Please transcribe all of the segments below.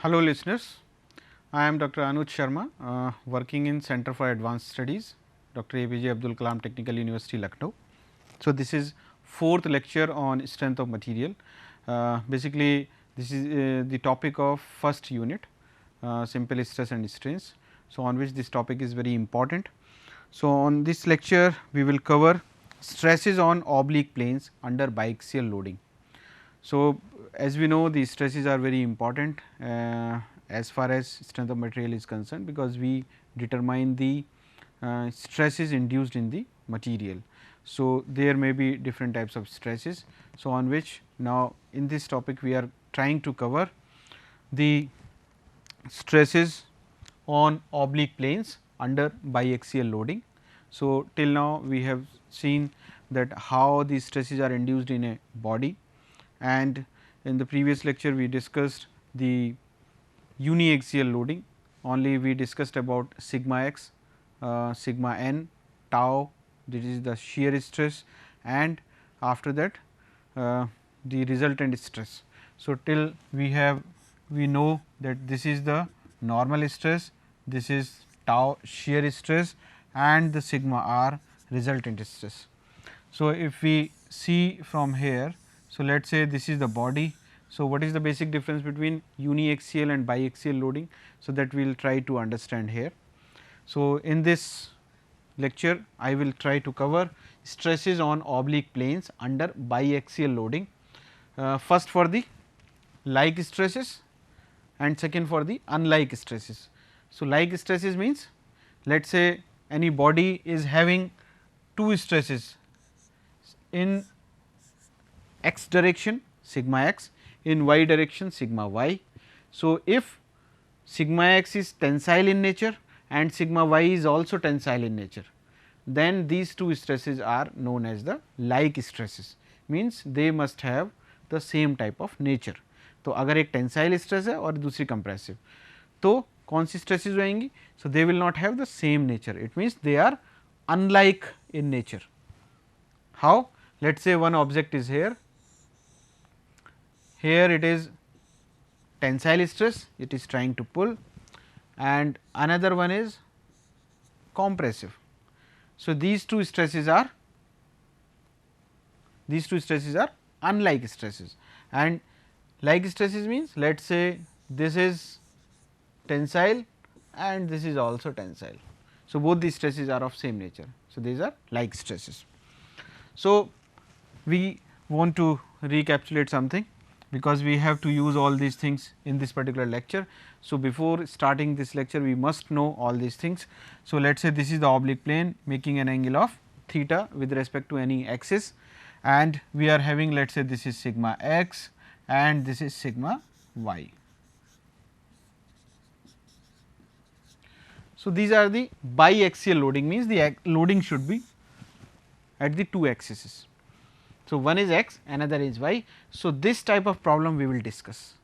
Hello listeners, I am Dr. Anuj Sharma, working in Center for Advanced Studies, Dr. APJ Abdul Kalam Technical University, Lucknow. So, this is fourth lecture on strength of material. Basically, this is the topic of first unit, simple stress and strains. So, on which this topic is very important. So, on this lecture, we will cover stresses on oblique planes under biaxial loading. So, as we know, the stresses are very important as far as strength of material is concerned, because we determine the stresses induced in the material. So, there may be different types of stresses. So, on which now in this topic we are trying to cover the stresses on oblique planes under biaxial loading. So, till now we have seen that how these stresses are induced in a body, and in the previous lecture we discussed the uniaxial loading. Only we discussed about sigma x, sigma n, tau, this is the shear stress, and after that the resultant stress. So, till we know that this is the normal stress, this is tau shear stress, and the sigma r resultant stress. So, if we see from here, so let us say this is the body. So, what is the basic difference between uniaxial and biaxial loading? So, that we will try to understand here. So, in this lecture I will try to cover stresses on oblique planes under biaxial loading, first for the like stresses and second for the unlike stresses. So, like stresses means let us say any body is having two stresses in x direction sigma x, in y direction sigma y. So, if sigma x is tensile in nature and sigma y is also tensile in nature, then these two stresses are known as the like stresses, means they must have the same type of nature. तो अगर एक tensile stress है और दूसरी compressive, तो कौन सी stresses होंगी? So they will not have the same nature, it means they are unlike in nature. How? Let us say one object is here, here it is tensile stress, it is trying to pull, and another one is compressive. So, these two stresses are unlike stresses, and like stresses means let us say this is tensile and this is also tensile. So, both these stresses are of same nature. So, these are like stresses. So, we want to recapitulate something, because we have to use all these things in this particular lecture. So, before starting this lecture we must know all these things. So, let us say this is the oblique plane making an angle of theta with respect to any axis, and we are having let us say this is sigma x and this is sigma y. So, these are the biaxial loading, means the loading should be at the two axes. So, one is x, another is y. So, this type of problem we will discuss.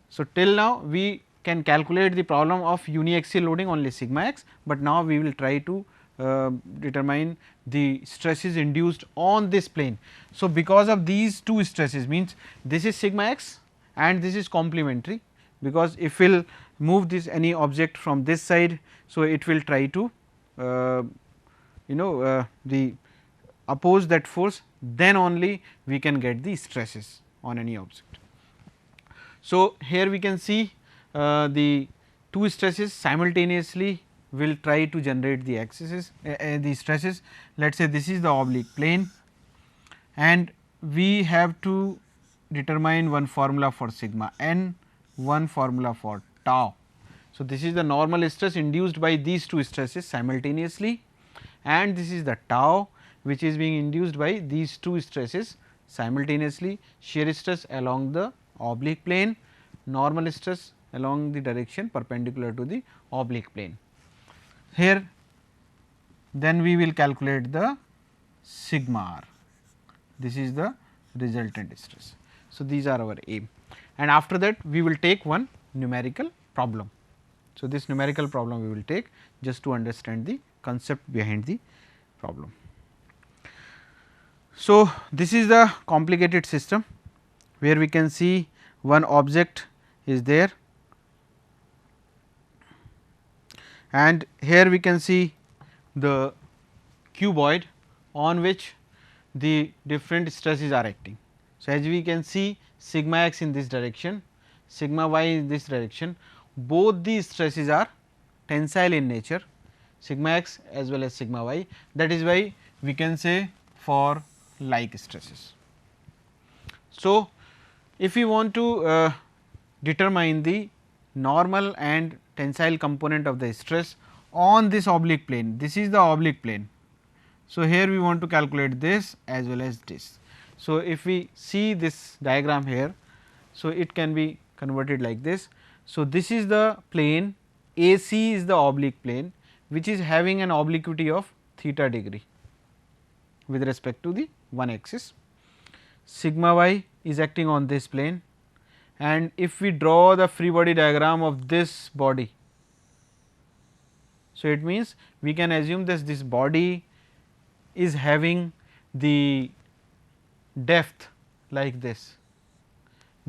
So, till now we can calculate the problem of uniaxial loading only sigma x, but now we will try to determine the stresses induced on this plane. So, because of these two stresses, means this is sigma x and this is complementary, because if we will move this any object from this side, so it will try to the oppose that force, then only we can get the stresses on any object. So, here we can see the two stresses simultaneously will try to generate the axes, the stresses. Let us say this is the oblique plane, and we have to determine one formula for sigma n, one formula for tau. So, this is the normal stress induced by these two stresses simultaneously, and this is the tau which is being induced by these two stresses simultaneously, shear stress along the oblique plane, normal stress along the direction perpendicular to the oblique plane. Here then we will calculate the sigma r, this is the resultant stress. So, these are our aim, and after that we will take one numerical problem. So, this numerical problem we will take just to understand the concept behind the problem. So, this is the complicated system where we can see one object is there and here we can see the cuboid on which the different stresses are acting. So, as we can see sigma x in this direction, sigma y in this direction, both these stresses are tensile in nature, sigma x as well as sigma y. That is why we can say for like stresses. So, if we want to determine the normal and tensile component of the stress on this oblique plane, this is the oblique plane. So, here we want to calculate this as well as this. So, if we see this diagram here, so it can be converted like this. So, this is the plane, AC is the oblique plane which is having an obliquity of theta degree with respect to the one axis. Sigma y is acting on this plane, and if we draw the free body diagram of this body, so it means we can assume that this body is having the depth like this,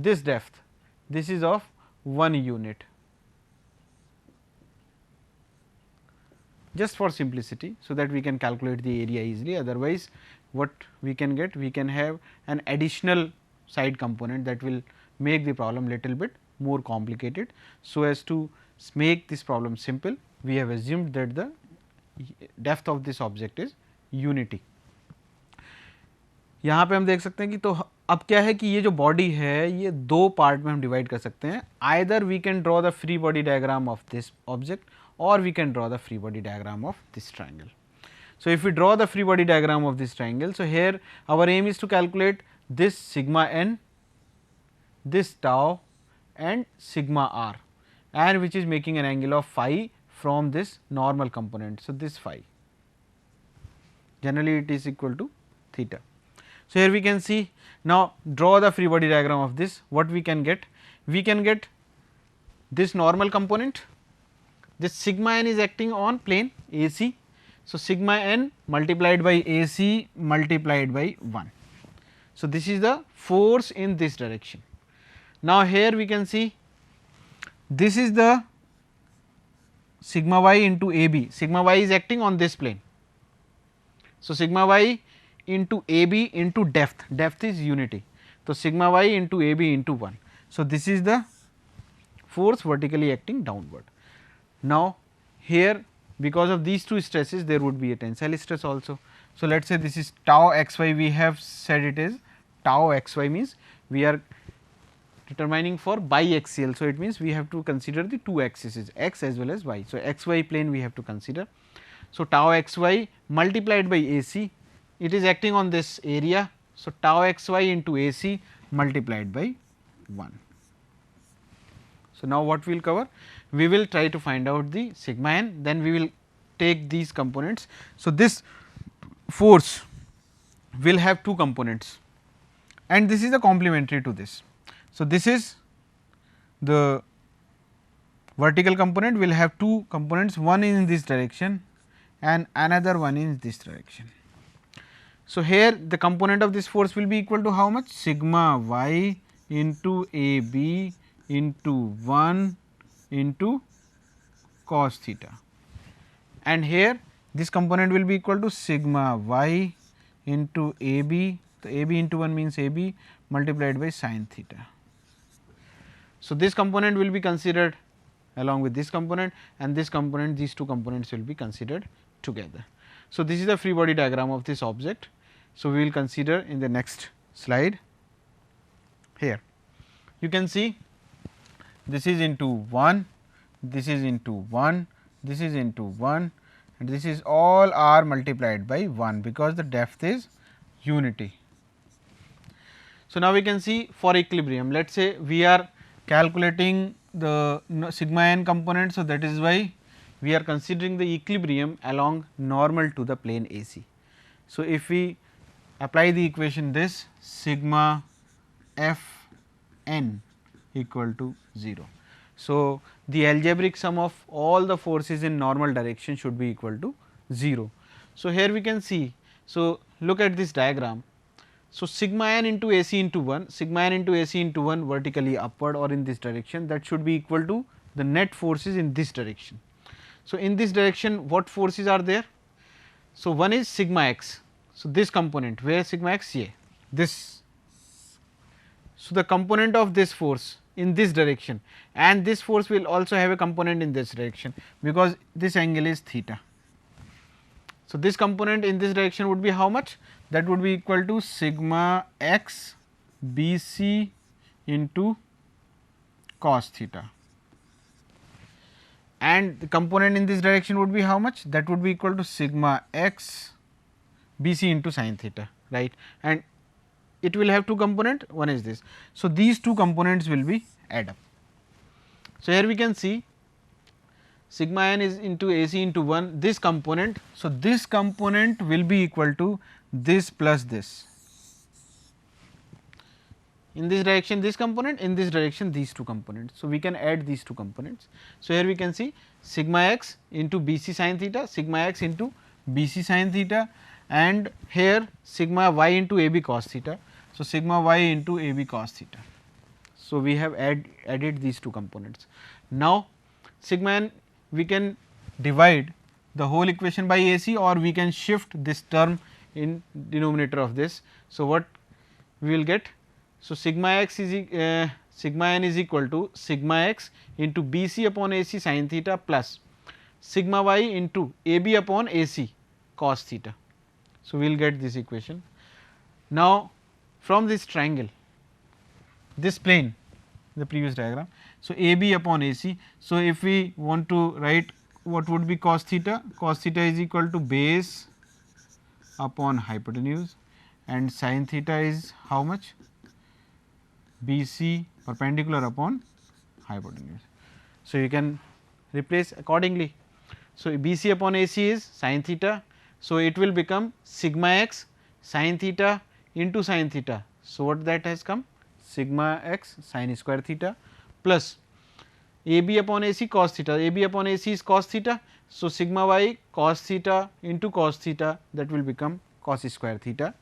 depth, this is of 1 unit, just for simplicity, so that we can calculate the area easily. Otherwise, what we can get? We can have an additional side component that will make the problem little bit more complicated. So, as to make this problem simple, we have assumed that the depth of this object is unity. यहाँ पे हम देख सकते हैं कि तो अब क्या है कि ये जो बॉडी है ये दो पार्ट में हम डिवाइड कर सकते हैं. Either we can draw the free body diagram of this object or we can draw the free body diagram of this triangle. So, if we draw the free body diagram of this triangle, so here our aim is to calculate this sigma n, this tau and sigma r, and which is making an angle of phi from this normal component. So, this phi generally it is equal to theta. So, here we can see now draw the free body diagram of this. What we can get? We can get this normal component, this sigma n is acting on plane AC. So, sigma n multiplied by AC multiplied by 1. So, this is the force in this direction. Now, here we can see this is the sigma y into AB, sigma y is acting on this plane. So, sigma y into AB into depth, depth is unity. So, sigma y into AB into 1. So, this is the force vertically acting downward. Now, here because of these two stresses there would be a tensile stress also. So, let us say this is tau x y, we have said it is tau x y, means we are determining for biaxial. So, it means we have to consider the two axes x as well as y. So, x y plane we have to consider. So, tau x y multiplied by AC, it is acting on this area. So, tau x y into AC multiplied by 1. So, now what we will cover? We will try to find out the sigma n, then we will take these components. So, this force will have two components and this is the complementary to this. So, this is the vertical component will have two components, one in this direction and another one in this direction. So, here the component of this force will be equal to how much? Sigma y into A b into 1 into cos theta, and here this component will be equal to sigma y into A b, so A b into 1 means A b multiplied by sin theta. So, this component will be considered along with this component and this component, these two components will be considered together. So, this is the free body diagram of this object. So, we will consider in the next slide. Here you can see this is into 1, this is into 1, this is into 1 and this is all r multiplied by 1 because the depth is unity. So, now we can see for equilibrium, let us say we are calculating the sigma n component. So, that is why we are considering the equilibrium along normal to the plane AC. So, if we apply the equation this sigma f n equal to 0. So, the algebraic sum of all the forces in normal direction should be equal to 0. So, here we can see, so look at this diagram. So, sigma n into AC into 1, sigma n into AC into 1 vertically upward or in this direction, that should be equal to the net forces in this direction. So, in this direction what forces are there? So, one is sigma x. So, this component where sigma x, ye this. So, the component of this force in this direction, and this force will also have a component in this direction, because this angle is theta. So, this component in this direction would be how much? That would be equal to sigma x b c into cos theta, and the component in this direction would be how much? That would be equal to sigma x b c into sin theta, right, and it will have two component, one is this. So, these two components will be add up. So, here we can see sigma n is into a c into 1, this component. So, this component will be equal to this plus this, in this direction this component, in this direction these two components. So, we can add these two components. So, here we can see sigma x into b c sin theta, sigma x into b c sin theta, and here sigma y into a b cos theta. So, sigma y into a b cos theta. So, we have added these two components. Now, sigma n we can divide the whole equation by a c, or we can shift this term in denominator of this. So, what we will get? So, sigma x is sigma n is equal to sigma x into b c upon a c sin theta plus sigma y into a b upon a c cos theta. So, we will get this equation. Now, from this triangle, this plane, the previous diagram. So, a b upon a c. So, if we want to write what would be cos theta? Cos theta is equal to base upon hypotenuse, and sin theta is how much? B c perpendicular upon hypotenuse. So, you can replace accordingly. So, B c upon A c is sin theta. So, it will become sigma x sin theta into sin theta. So, what that has come? Sigma x sin square theta plus a b upon a c cos theta, a b upon a c is cos theta. So, sigma y cos theta into cos theta, that will become cos square theta.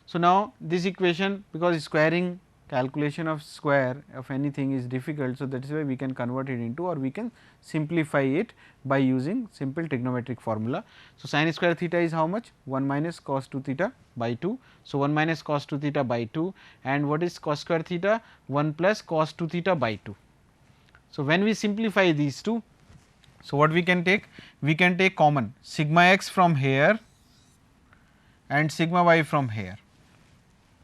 So, now this equation, because squaring calculation of square of anything is difficult. So, that is why we can convert it into, or we can simplify it by using simple trigonometric formula. So, sin square theta is how much? 1 minus cos 2 theta by 2. So, 1 minus cos 2 theta by 2, and what is cos square theta? 1 plus cos 2 theta by 2. So, when we simplify these two, so what we can take? We can take common sigma x from here and sigma y from here,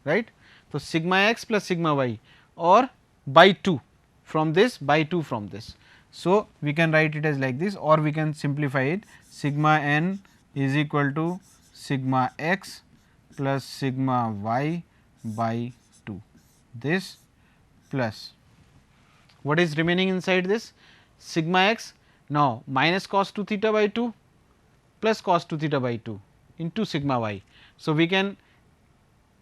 right. So, sigma x plus sigma y, or by 2 from this, by 2 from this. So, we can write it as like this, or we can simplify it, sigma n is equal to sigma x plus sigma y by 2, this plus what is remaining inside this? Sigma x, now minus cos 2 theta by 2 plus cos 2 theta by 2 into sigma y. So, we can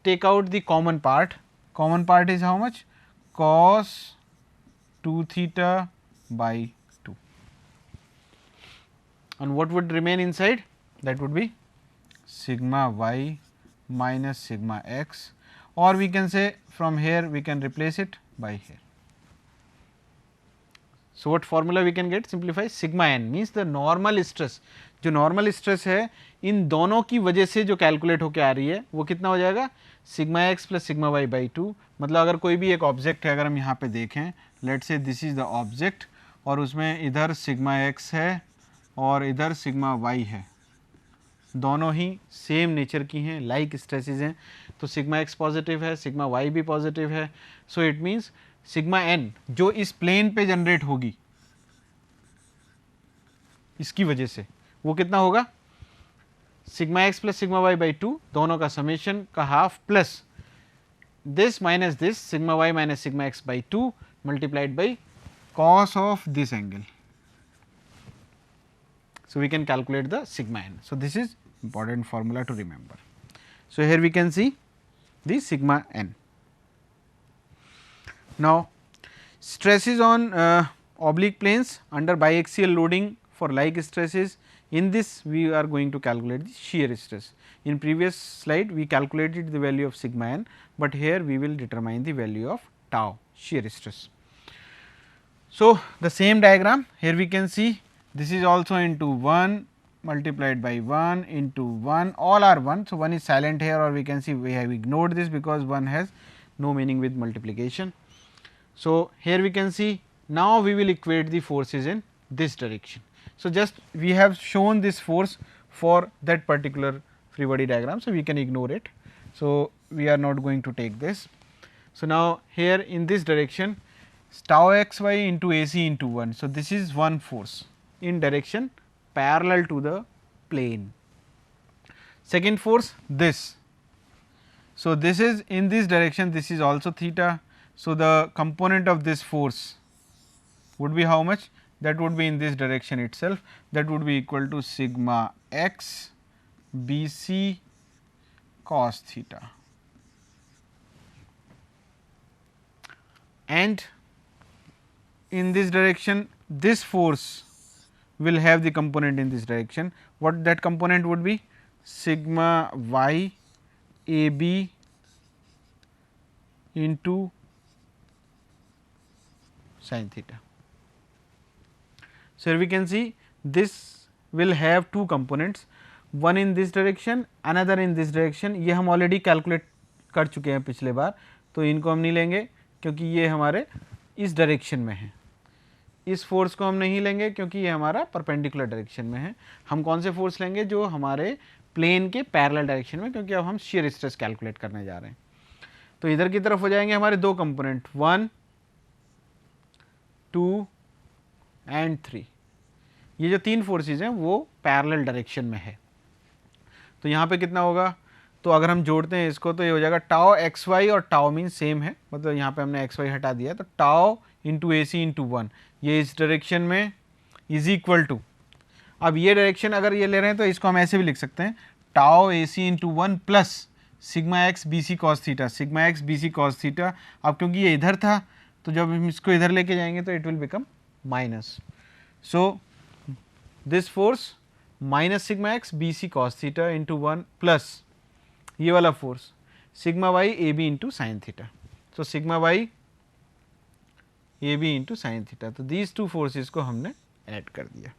take out the common part. Common part is how much? Cos 2 theta by 2, and what would remain inside? That would be sigma y minus sigma x, or we can say from here we can replace it by here. So, what formula we can get? Simplify, sigma n means the normal stress. जो normal stress है इन दोनों की वजह से जो calculate होकर आ रही है वो कितना हो जाएगा? Sigma x plus sigma Y by 2. मतलब अगर कोई भी एक ऑब्जेक्ट है, अगर हम यहाँ पे देखें, let's say this is the object, और उसमें इधर सिग्मा एक्स है और इधर सिग्मा वाई है, दोनों ही सेम नेचर की हैं, लाइक स्ट्रेसेस हैं. तो सिग्मा एक्स पॉजिटिव है, सिग्मा वाई भी पॉजिटिव है. So it means sigma n जो इस प्लेन पे जनरेट होगी इसकी वजह से, वो कितना होगा? Sigma x plus sigma Y by 2 दोनों का समेशन का half plus this minus this sigma Y minus sigma x by 2 multiplied by cos of this angle. So, we can calculate the sigma n. So, this is important formula to remember. So, here we can see the sigma n. Now, stresses on oblique planes under biaxial loading for like stresses, in this we are going to calculate the shear stress. In previous slide we calculated the value of sigma n, but here we will determine the value of tau shear stress. So, the same diagram, here we can see this is also into 1 multiplied by 1 into 1, all are 1. So, 1 is silent here, or we can see we have ignored this because 1 has no meaning with multiplication. So, here we can see now we will equate the forces in this direction. So, just we have shown this force for that particular free body diagram. So, we can ignore it. So, we are not going to take this. So, now here in this direction tau x y into A c into 1. So, this is one force in direction parallel to the plane. Second force this. So, this is in this direction, this is also theta. So, the component of this force would be how much? That would be in this direction itself, that would be equal to sigma x b c cos theta. And in this direction this force will have the component in this direction. What that component would be? Sigma y a b into sin theta. So, here we can see this will have two components, one in this direction, another in this direction. ये हम already calculate कर चुके हैं पिछले बार, तो इनको हम नहीं लेंगे क्योंकि ये हमारे इस डायरेक्शन में है. इस फोर्स को हम नहीं लेंगे क्योंकि ये हमारा परपेंडिकुलर डायरेक्शन में है. हम कौन से फोर्स लेंगे? जो हमारे प्लेन के पैरेलल डायरेक्शन में, क्योंकि अब हम शियर स्ट्रेस कैलकुलेट करने जा रहे हैं. तो इधर की तरफ हो जाएंगे हमारे दो कंपोनेंट 1, 2 एंड 3. ये जो तीन फोर्सेस हैं वो पैरेलल डायरेक्शन में है. तो यहाँ पे कितना होगा? तो अगर हम जोड़ते हैं इसको तो ये हो जाएगा टाउ एक्स वाई, और टाउ मीन सेम है, मतलब यहाँ पे हमने एक्स वाई हटा दिया, तो टाउ इंटू ए सी इंटू 1, ये इस डायरेक्शन में इज इक्वल टू. अब ये डायरेक्शन अगर ये ले रहे हैं तो इसको हम ऐसे भी लिख सकते हैं, tau A C into 1 plus sigma x B C cos theta, sigma x B C cos theta. अब क्योंकि ये इधर था तो जब हम इसको इधर लेके जाएंगे तो it will become minus. So this force minus sigma x B C cos theta into 1 plus ये वाला force sigma y A B into sine theta. So sigma y A B into sine theta. तो these two forces को हमने add कर दिया.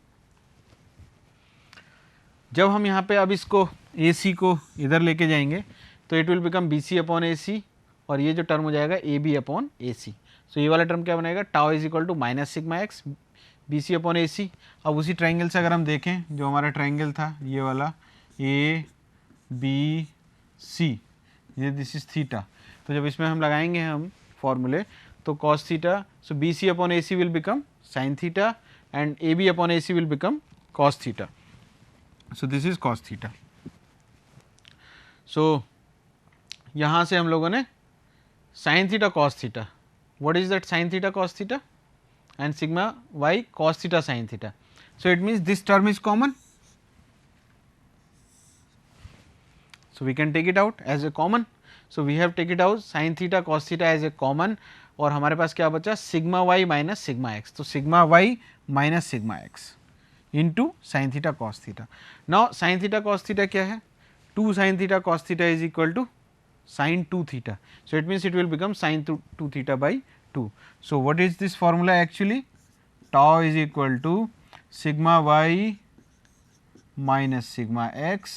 जब हम यहाँ पे अब इसको ए सी को इधर लेके जाएंगे तो it will become B C upon A C, और ये जो टर्म हो जाएगा ए बी अपॉन ए सी. सो ये वाला टर्म क्या बनेगा? Tau is equal to minus sigma x B C upon A C. अब उसी ट्राइंगल से अगर हम देखें, जो हमारा ट्राइंगल था ये वाला ए बी सी, ये दिस इज थीटा. तो जब इसमें हम लगाएंगे हम फॉर्मूले तो cos theta, so B C upon A C will become sine theta and A B upon A C will become cos theta. So this is cos theta. So यहाँ से हम लोगों ने sine theta cos theta, what is that sine theta cos theta and sigma y cos theta sin theta. So, it means this term is common. So, we can take it out as a common. So, we have take it out sin theta cos theta as a common, और हमारे पास क्या बचा? Sigma y minus sigma x. तो sigma y minus sigma x into sine theta cos theta. Now sine theta cos theta क्या है? 2 sine theta cos theta is equal to sine 2 theta. So it means it will become sine 2 theta by 2. So, what is this formula actually? Tau is equal to sigma y minus sigma x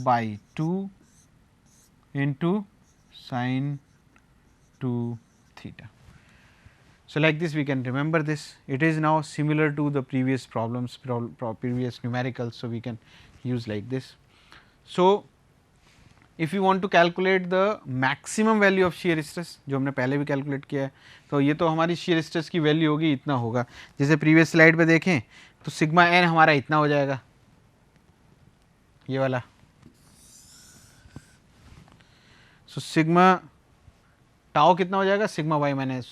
by 2 into sin 2 theta. So, like this we can remember this. It is now similar to the previous problems, previous numericals. So, we can use like this. So, if you want to calculate the maximum value of shear stress, जो हमने पहले भी calculate किया है, तो ये तो हमारी shear stress की वैल्यू होगी इतना होगा. जैसे प्रीवियस स्लाइड पे देखें तो सिग्मा एन हमारा इतना हो जाएगा, ये वाला. सो सिग्मा टाउ कितना हो जाएगा? Sigma Y minus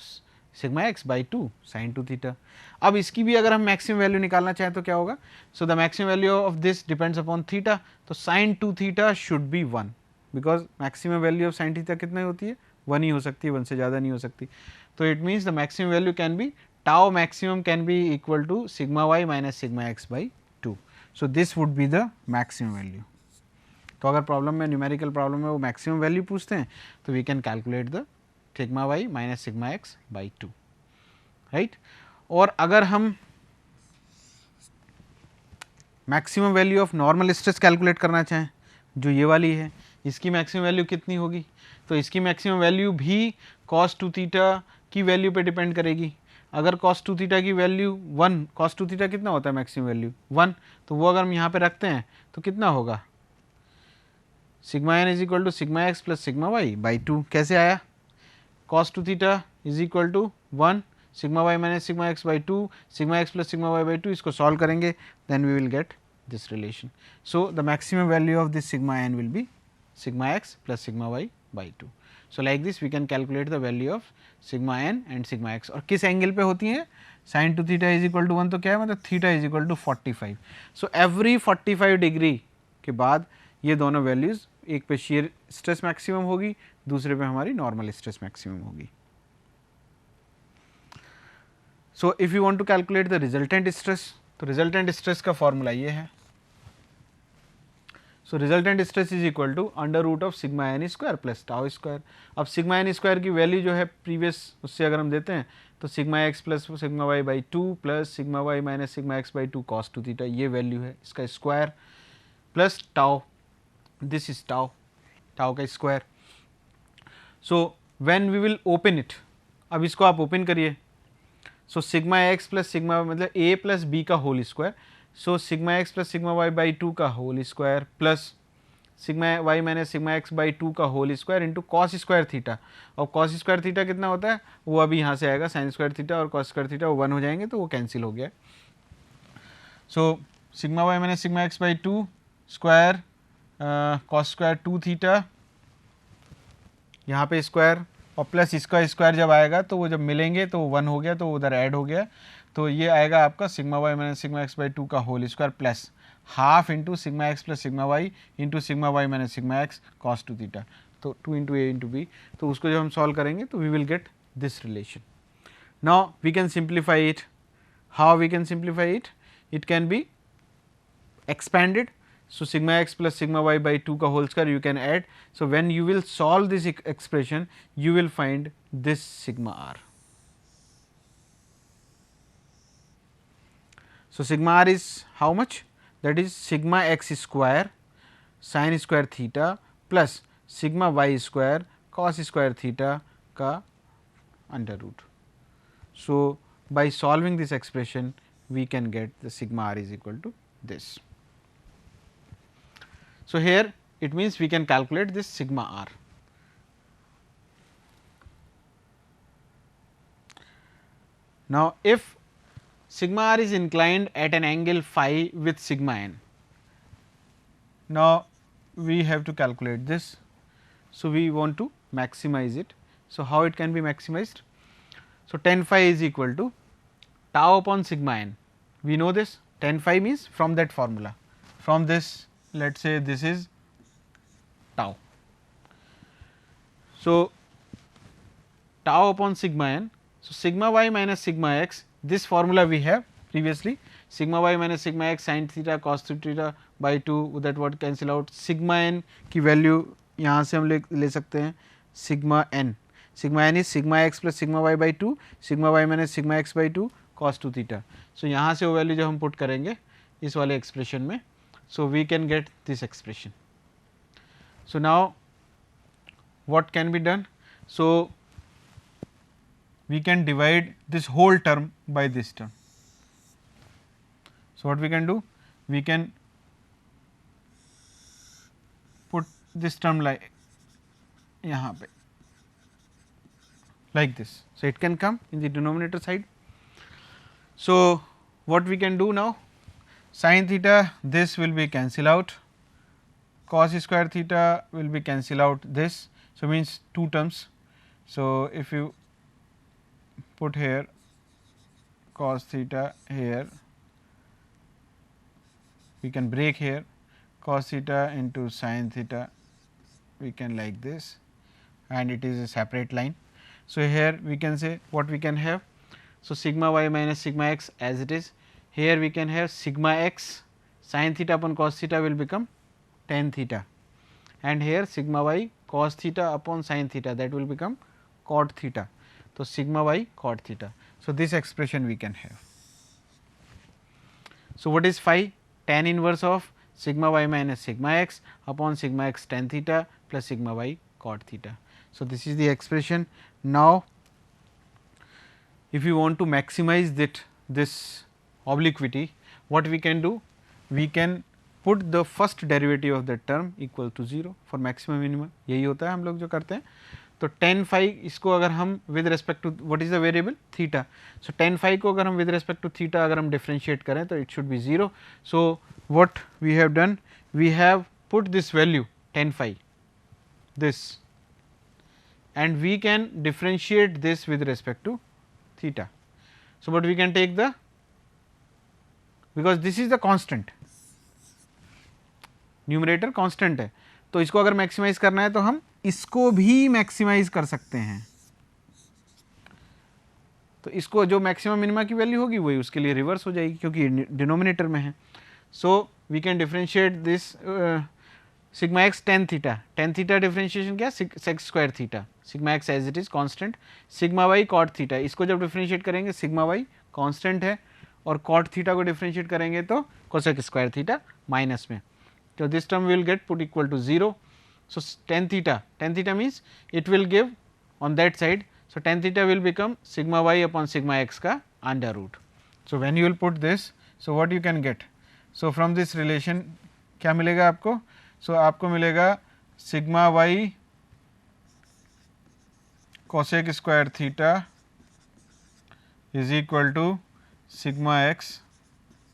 sigma x by 2 sine 2 theta. अब इसकी भी अगर हम मैक्सिमम वैल्यू निकालना चाहें तो क्या होगा? So the maximum value of this depends upon theta. तो sine 2 theta should be 1, because maximum value of sine theta कितना होती है? 1 ही हो सकती है, 1 से ज़्यादा नहीं हो सकती. तो it means the maximum value can be tau maximum can be equal to sigma Y minus sigma x by 2. So this would be the maximum value. तो अगर प्रॉब्लम में, न्यूमेरिकल प्रॉब्लम में वो मैक्सिमम वैल्यू पूछते हैं तो we can calculate the sigma Y minus sigma x by 2, right. और अगर हम maximum value of normal stress calculate करना चाहें, जो ये वाली है, इसकी मैक्सिमम वैल्यू कितनी होगी? तो इसकी मैक्सिमम वैल्यू भी cos 2 थीटा की वैल्यू पे डिपेंड करेगी। अगर cos 2 थीटा की वैल्यू 1, cos 2 थीटा कितना होता है मैक्सिमम वैल्यू 1, तो वो अगर हम यहाँ पे रखते हैं तो कितना होगा? Sigma n is equal to sigma x plus sigma Y by 2। कैसे आया? cos 2 theta is equal to 1 sigma Y minus sigma x by 2, sigma x plus sigma Y by 2, इसको सॉल्व करेंगे then we will get this relation. So, the maximum value of this sigma n will be sigma x plus sigma y by 2. So, like this we can calculate the value of sigma n and sigma x. और किस angle पे होती है? sin 2 theta is equal to 1, तो क्या है मतलब theta is equal to 45. So every 45 degree के बाद ये दोनों वैल्यूज, एक पे shear स्ट्रेस मैक्सिमम होगी, दूसरे पे हमारी नॉर्मल स्ट्रेस मैक्सिमम होगी. So if you want to calculate the resultant stress, तो रिजल्टेंट स्ट्रेस का फॉर्मूला ये है. So resultant stress is equal to under root of sigma N square plus tau square. अब सिग्मा एन स्क्वायर की value जो है previous उससे अगर हम देते हैं तो sigma x plus sigma Y by 2 plus sigma Y minus sigma x by 2 cos 2 theta, ये वैल्यू है इसका square plus tau, this is tau, tau का square. So when we will open it, अब इसको आप ओपन करिए. So sigma x plus sigma मतलब A plus B का whole square, so sigma x plus sigma Y by 2 का whole square plus sigma Y minus sigma x by 2 का whole square into cos square theta. और cos square theta कितना होता है वो अभी यहाँ से आएगा, साइन स्क्वायर थीटा और कॉस स्क्वायर थीटा वो 1 हो जाएंगे, तो वो कैंसिल हो गया. So sigma Y minus sigma x by 2 square cos square 2 theta, यहाँ पे स्क्वायर और प्लस इसका स्क्वायर जब आएगा तो वो जब मिलेंगे तो 1 हो गया, तो उधर ऐड हो गया, तो ये आएगा आपका sigma Y minus sigma x by 2 का whole square plus half into sigma x plus sigma y into sigma Y minus sigma x cos 2 theta, तो 2 इंटू ए इंटू बी. तो उसको जब हम सॉल्व करेंगे तो we will get this relation. Now we can simplify it. How we can simplify it? It can be expanded. So, sigma x plus sigma y by 2 ka whole square you can add. So, when you will solve this expression you will find this sigma r. So, sigma r is how much? That is sigma x square sin square theta plus sigma y square cos square theta ka under root. So, by solving this expression we can get the sigma r is equal to this. So, here it means we can calculate this sigma r. Now, if sigma r is inclined at an angle phi with sigma n, now we have to calculate this. So, we want to maximize it. So, how it can be maximized? So, tan phi is equal to tau upon sigma n. We know this, tan phi means from that formula, from this, let us say this is tau. So, tau upon sigma n. So, sigma y minus sigma x, this formula we have previously, sigma y minus sigma x sin theta cos theta by 2, that what cancel out, sigma n की value यहाँ से हम ले सकते हैं sigma n. Sigma n is sigma x plus sigma y by 2, sigma y minus sigma x by 2 cos 2 theta. So, यहाँ से वो वैल्यू जब हम पुट करेंगे इस वाले एक्सप्रेशन में, so we can get this expression. So, now what can be done? So, we can divide this whole term by this term. So, what we can do? We can put this term like यहाँ पे like this. So, it can come in the denominator side. So, what we can do now? Sin theta, this will be cancel out, cos square theta will be cancel out this. So, means 2 terms. So, if you put here cos theta here, we can break here cos theta into sin theta, we can like this, and it is a separate line. So, here we can say what we can have. So, sigma y minus sigma x as it is, here we can have sigma x sin theta upon cos theta will become tan theta, and here sigma y cos theta upon sin theta, that will become cot theta. So, sigma y cot theta. So, this expression we can have. So, what is phi? tan inverse of sigma y minus sigma x upon sigma x tan theta plus sigma y cot theta. So, this is the expression. Now, if you want to maximize this obliquity, what we can do? We can put the first derivative of that term equal to 0 for maximum minimum. यही होता है हम लोग जो करते हैं. तो tan phi इसको अगर हम with respect to what is the variable theta. So, tan phi को अगर हम with respect to theta अगर हम differentiate करें तो it should be 0. So, what we have done? We have put this value tan phi this, and we can differentiate this with respect to theta. So, but we can take the, because this is the constant, numerator constant है, तो इसको अगर maximise करना है तो हम इसको भी मैक्सिमाइज कर सकते हैं. तो इसको जो मैक्सिमम मिनिमा की वैल्यू होगी वही उसके लिए रिवर्स हो जाएगी क्योंकि डिनोमिनेटर में है. So we can differentiate this sigma X tan theta differentiation क्या sec square theta, sigma X as it is constant, sigma Y cot theta, इसको जब डिफरेंशिएट करेंगे सिग्मा वाई कांस्टेंट है और कॉट थीटा को डिफरेंशिएट करेंगे तो कोसेक स्क्वायर थीटा माइनस में. So, this term we will get put equal to 0. So, tan theta means it will give on that side. So, tan theta will become sigma y upon sigma x का under root. So, when you will put this, so what you can get? So, from this relation क्या मिलेगा आपको? So, आपको मिलेगा sigma y cosec square theta is equal to sigma x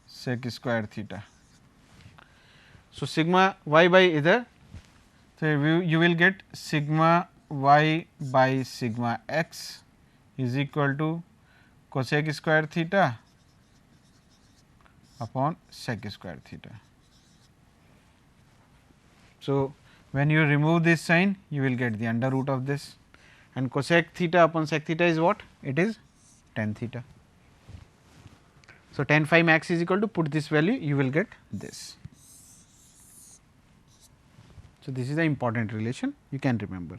sec square theta. So, sigma y by either, so you will get sigma y by sigma x is equal to cosec square theta upon sec square theta. So, when you remove this sign you will get the under root of this, and cosec theta upon sec theta is what? It is tan theta. So, tan phi max is equal to, put this value you will get this. So, this is the important relation you can remember.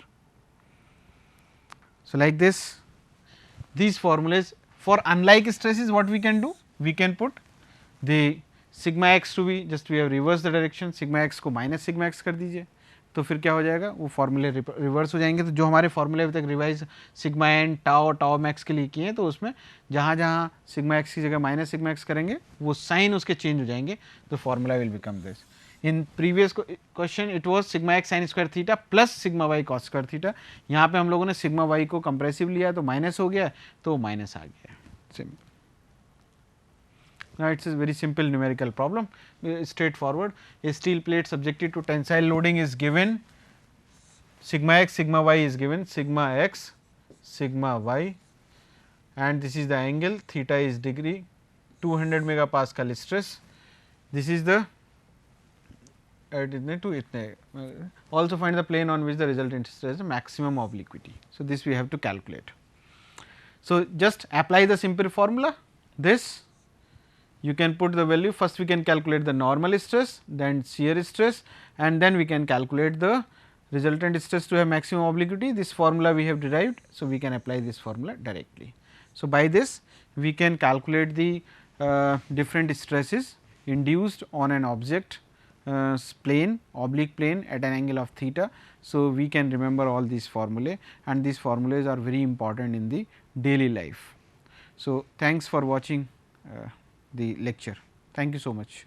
So, like this, these formulas for unlike stresses what we can do? We can put the sigma x to be, just we have reversed the direction, sigma x को minus sigma x कर दीजिए तो फिर क्या हो जाएगा, वो फॉर्मूले रिवर्स हो जाएंगे. तो जो हमारे फॉर्मूले अभी तक revise sigma n tau max के लिए किए हैं तो उसमें जहाँ जहाँ सिग्मा एक्स की जगह माइनस सिग्मा एक्स करेंगे वो साइन उसके चेंज हो जाएंगे, तो formula will become this. In previous question it was sigma x sine square theta plus sigma y cos square theta. यहाँ पे हम लोगों ने सिग्मा वाई को कंप्रेसिव लिया तो माइनस हो गया, तो माइनस आ गया. Simple. Now, it is a very simple numerical problem, straightforward. A steel plate subjected to tensile loading is given, sigma x sigma y is given, sigma x sigma y, and this is the angle, theta is degree, 200 megapascal stress. This is the also find the plane on which the resultant stress is maximum obliquity. So, this we have to calculate. So, just apply the simple formula. This you can put the value, first we can calculate the normal stress, then shear stress, and then we can calculate the resultant stress to have maximum obliquity. This formula we have derived. So, we can apply this formula directly. So, by this we can calculate the different stresses induced on an object plane, oblique plane at an angle of theta. So, we can remember all these formulae, and these formulas are very important in the daily life. So, thanks for watching the lecture. Thank you so much.